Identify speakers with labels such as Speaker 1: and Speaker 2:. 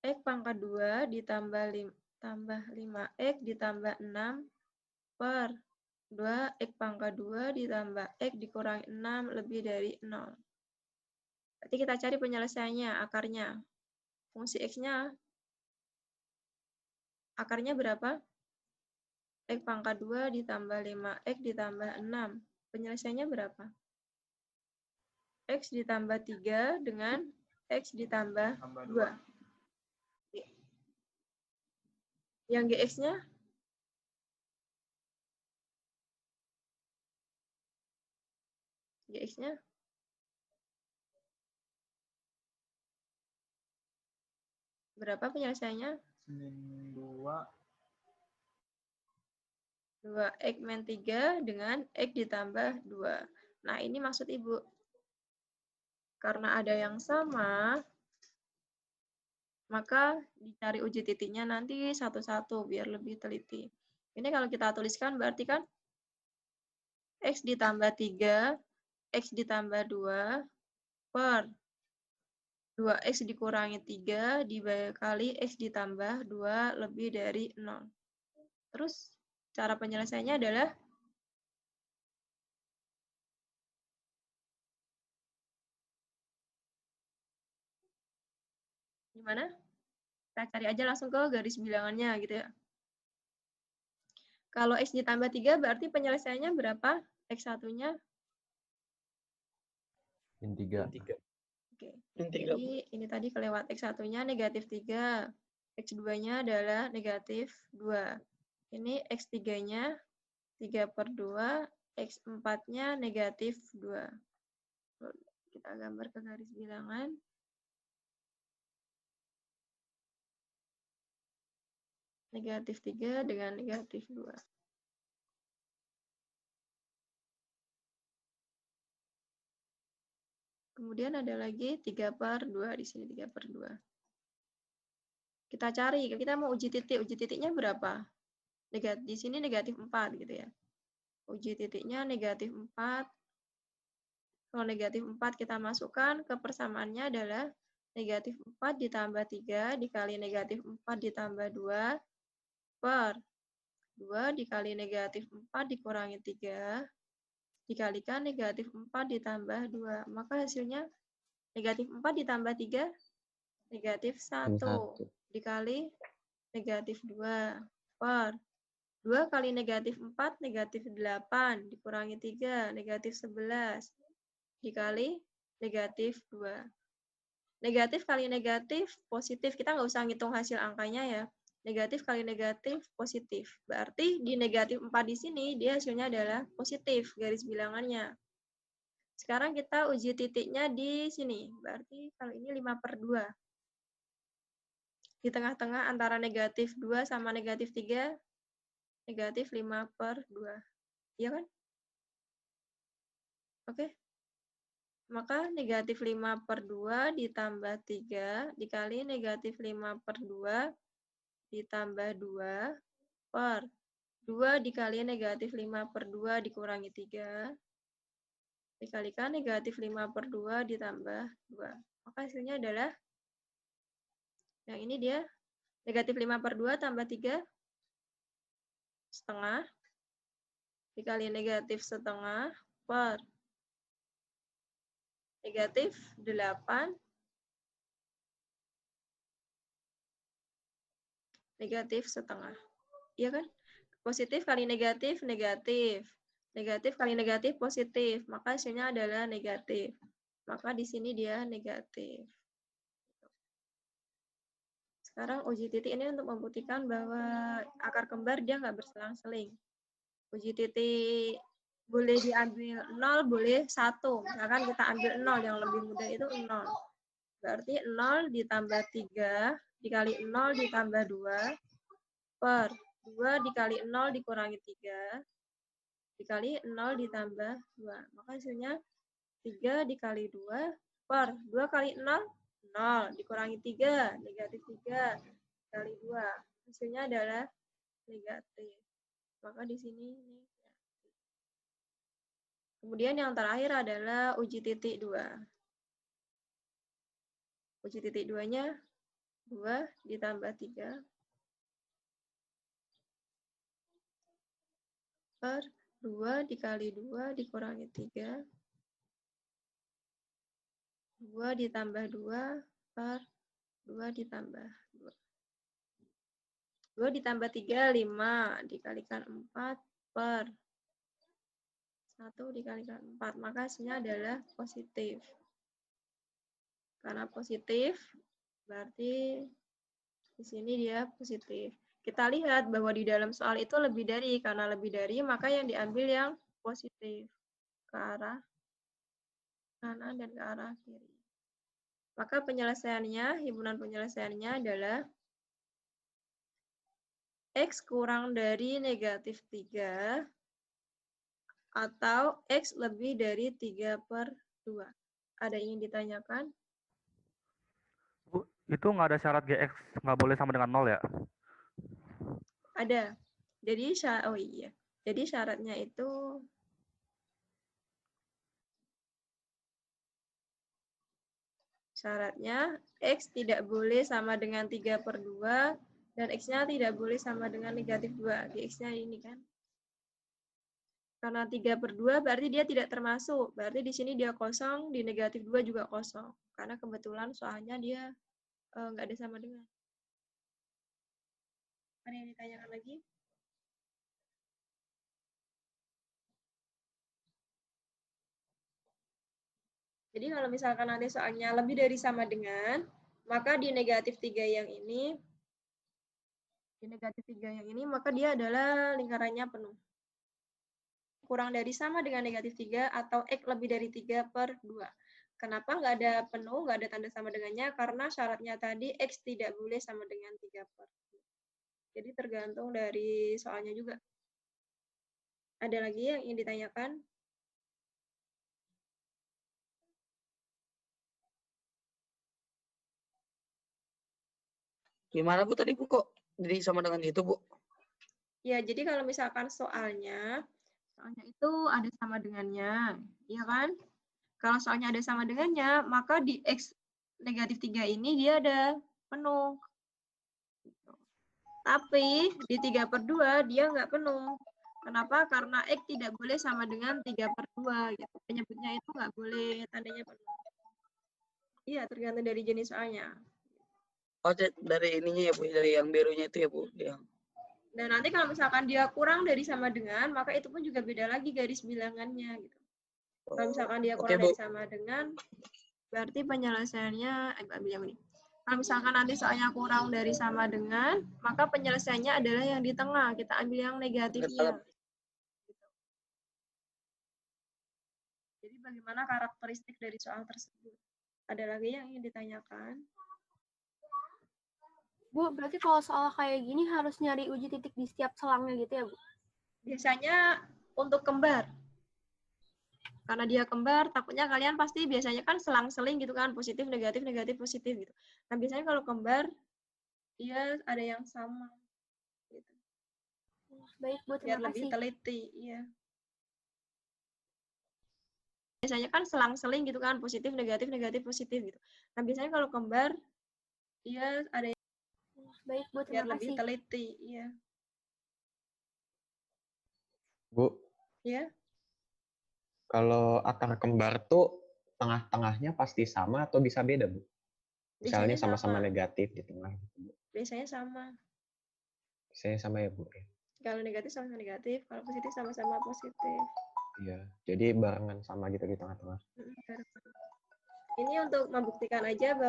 Speaker 1: X pangkat 2 ditambah 5X ditambah 6 per 2X pangkat 2 ditambah X dikurangi 6 lebih dari 0. Berarti kita cari penyelesaiannya, akarnya. Fungsi X-nya, akarnya berapa? X pangkat 2 ditambah 5X ditambah 6. Penyelesaiannya berapa? X ditambah 3 dengan X ditambah 2. Yang GX-nya? GX-nya? Berapa penyelesaiannya? 2X min 3 dengan X ditambah 2. Nah, ini maksud Ibu. Karena ada yang sama, maka dicari uji titiknya nanti satu-satu biar lebih teliti. Ini kalau kita tuliskan berarti kan X ditambah 3, X ditambah 2, per 2X dikurangi 3, dikali X ditambah 2 lebih dari 0. Terus, cara penyelesaiannya adalah gimana? Kita cari aja langsung ke garis bilangannya gitu ya. Kalau X ditambah 3 berarti penyelesaiannya berapa? X1-nya?
Speaker 2: Min 3.
Speaker 1: Oke. Jadi ini tadi kelewat X1-nya negatif 3. X2-nya adalah negatif 2. Ini X3-nya 3 per 2. X4-nya negatif 2. Kita gambar ke garis bilangan. Negatif 3 dengan negatif 2. Kemudian ada lagi 3 per 2. Di sini 3 per 2. Kita cari, kita mau uji titik. Uji titiknya berapa? Di sini negatif 4 gitu ya. Uji titiknya negatif 4. Kalau negatif 4 kita masukkan ke persamaannya adalah negatif 4 ditambah 3 dikali negatif 4 ditambah 2 per 2 dikali negatif 4 dikurangi 3 dikalikan negatif 4 ditambah 2. Maka hasilnya negatif 4 ditambah 3 negatif 1 dikali negatif 2 per 2 kali negatif 4 negatif 8 dikurangi 3 negatif 11 dikali negatif 2. Negatif kali negatif positif. Kita nggak usah ngitung hasil angkanya ya. Negatif kali negatif positif. Berarti di negatif 4 di sini dia hasilnya adalah positif garis bilangannya. Sekarang kita uji titiknya di sini. Berarti kalau ini 5 per 2. Di tengah-tengah antara negatif 2 sama negatif 3, negatif 5 per 2. Iya kan? Oke. Maka negatif 5 per 2 ditambah 3 dikali negatif 5 per 2 ditambah 2 per 2 dikali negatif 5 per 2 dikurangi 3 dikalikan negatif 5 per 2 ditambah 2. Maka hasilnya adalah yang ini dia negatif 5 per 2 tambah 3 setengah dikali negatif setengah per negatif 8 negatif setengah. Iya kan? Positif kali negatif, negatif. Negatif kali negatif, positif. Maka hasilnya adalah negatif. Maka di sini dia negatif. Sekarang uji titik ini untuk membuktikan bahwa akar kembar dia nggak berselang-seling. Uji titik boleh diambil 0, boleh 1. Misalkan kita ambil 0, yang lebih mudah itu 0. Berarti 0 ditambah 3 dikali 0 ditambah 2 per 2 dikali 0 dikurangi 3 dikali 0 ditambah 2. Maka hasilnya 3 dikali 2 per 2 kali 0, 0 dikurangi 3, negatif 3 dikali 2. Hasilnya adalah negatif. Maka di sini negatif. Kemudian yang terakhir adalah uji titik 2. Uji titik 2-nya 2 ditambah 3 per 2 dikali 2 dikurangi 3. 2 ditambah 2 per 2 ditambah 2. 2 ditambah 3, 5. Dikalikan 4 per 1 dikalikan 4. Maka hasilnya adalah positif. Karena positif, berarti di sini dia positif. Kita lihat bahwa di dalam soal itu lebih dari. Karena lebih dari, maka yang diambil yang positif. Ke arah kanan dan ke arah kiri. Maka penyelesaiannya, himpunan penyelesaiannya adalah X kurang dari negatif 3 atau X lebih dari 3 per 2. Ada yang ingin ditanyakan?
Speaker 2: Bu, itu nggak ada syarat GX nggak boleh sama dengan 0 ya?
Speaker 1: Ada. Jadi, oh iya. Jadi syaratnya itu X tidak boleh sama dengan 3 per 2 dan X-nya tidak boleh sama dengan negatif 2. Di X-nya ini kan. Karena 3 per 2 berarti dia tidak termasuk. Berarti di sini dia kosong, di negatif 2 juga kosong. Karena kebetulan soalnya dia nggak ada sama dengan. Ada yang ditanyakan lagi? Jadi kalau misalkan nanti soalnya lebih dari sama dengan, maka di negatif 3 yang ini, maka dia adalah lingkarannya penuh. Kurang dari sama dengan negatif 3 atau X lebih dari 3 per 2. Kenapa nggak ada penuh, nggak ada tanda sama dengannya? Karena syaratnya tadi X tidak boleh sama dengan 3 per 2. Jadi tergantung dari soalnya juga. Ada lagi yang ingin ditanyakan?
Speaker 3: Gimana Bu tadi Bu kok jadi sama dengan itu Bu?
Speaker 1: Ya, jadi kalau misalkan soalnya itu ada sama dengannya, ya kan? Kalau soalnya ada sama dengannya, maka di X negatif 3 ini dia ada penuh. Tapi di 3 per 2 dia nggak penuh. Kenapa? Karena X tidak boleh sama dengan 3 per 2. Gitu. Penyebutnya itu nggak boleh tandanya penuh. Iya, tergantung dari jenis soalnya.
Speaker 3: Oh, dari ininya ya Bu, dari yang birunya itu ya Bu. Yang...
Speaker 1: Dan nanti kalau misalkan dia kurang dari sama dengan, maka itu pun juga beda lagi garis bilangannya. Gitu. Kalau misalkan dia kurang dari sama dengan, berarti penyelesaiannya, ambil yang ini. Kalau misalkan nanti soalnya kurang dari sama dengan, maka penyelesaiannya adalah yang di tengah. Kita ambil yang negatifnya. Jadi bagaimana karakteristik dari soal tersebut? Ada lagi yang ingin ditanyakan?
Speaker 4: Bu, berarti kalau soal kayak gini harus nyari uji titik di setiap selangnya gitu ya, Bu?
Speaker 1: Biasanya untuk kembar. Karena dia kembar, takutnya kalian pasti biasanya kan selang-seling gitu kan, positif, negatif, positif gitu. Nah, biasanya kalau kembar, dia ada yang sama. Gitu.
Speaker 4: Baik, Bu,
Speaker 1: Biar
Speaker 4: terima
Speaker 1: lebih
Speaker 4: kasih.
Speaker 1: teliti, iya. Biasanya kan selang-seling gitu kan, positif, negatif, positif gitu. Nah, biasanya kalau kembar, dia ada yang
Speaker 4: baik, Bu, terima
Speaker 1: biar
Speaker 4: kasih.
Speaker 1: lebih teliti, iya.
Speaker 5: Bu,
Speaker 1: Ya.
Speaker 5: Kalau akar kembar tuh tengah-tengahnya pasti sama atau bisa beda, Bu? Misalnya sama-sama negatif di tengah gitu, Bu.
Speaker 1: Biasanya sama.
Speaker 5: Biasanya sama ya, Bu?
Speaker 1: Kalau negatif sama-sama negatif, kalau positif sama-sama positif.
Speaker 5: Iya, jadi barengan sama gitu di tengah-tengah.
Speaker 1: Ini untuk membuktikan aja bahwa